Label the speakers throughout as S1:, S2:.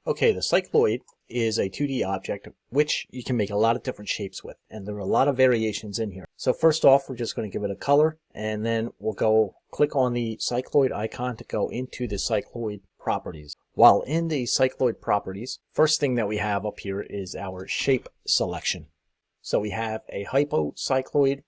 S1: Okay, the cycloid is a 2D object which you can make a lot of different shapes with, and there are a lot of variations in here. So first off, we're just going to give it a color, and then we'll go click on the cycloid icon to go into the cycloid properties. While in the cycloid properties, first thing that we have up here is our shape selection. So we have a HypoCycloid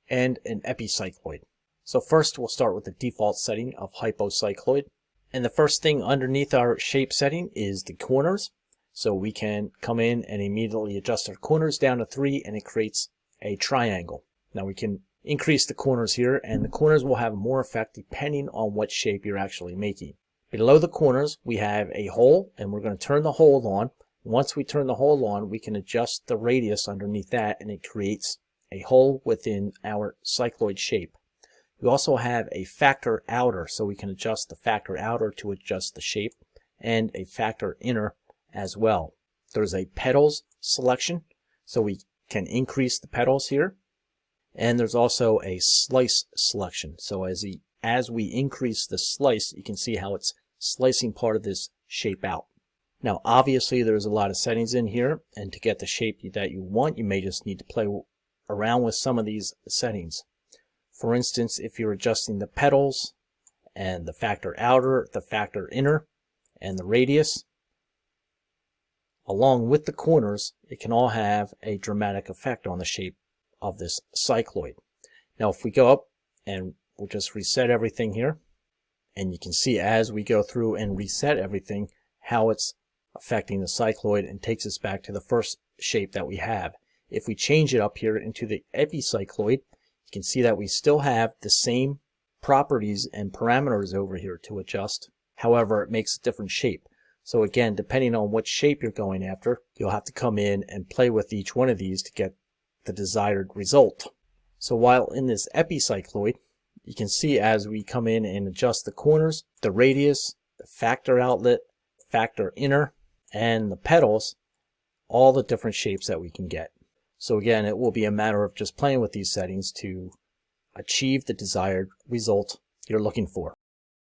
S1: and an EpiCycloid. So first we'll start with the default setting of HypoCycloid. And the first thing underneath our shape setting is the corners. So we can come in and immediately adjust our corners down to 3, and it creates a triangle. Now we can increase the corners here, and the corners will have more effect depending on what shape you're actually making. Below the corners we have a hole, and we're going to turn the hole on. Once we turn the hole on, we can adjust the radius underneath that, and it creates a hole within our cycloid shape. We also have a factor outer, so we can adjust the factor outer to adjust the shape, and a factor inner as well. There's a petals selection, so we can increase the petals here. And there's also a slice selection. So as we increase the slice, you can see how it's slicing part of this shape out. Now obviously there's a lot of settings in here, and to get the shape that you want, you may just need to play around with some of these settings. For instance, if you're adjusting the petals and the factor outer, the factor inner, and the radius, along with the corners, it can all have a dramatic effect on the shape of this cycloid. Now if we go up and we'll just reset everything here, and you can see as we go through and reset everything how it's affecting the cycloid and takes us back to the first shape that we have. If we change it up here into the EpiCycloid, you can see that we still have the same properties and parameters over here to adjust. However, it makes a different shape. So again, depending on what shape you're going after, you'll have to come in and play with each one of these to get the desired result. So while in this EpiCycloid, you can see as we come in and adjust the corners, the radius, the factor outlet, factor inner, and the petals, all the different shapes that we can get. So again, it will be a matter of just playing with these settings to achieve the desired result you're looking for.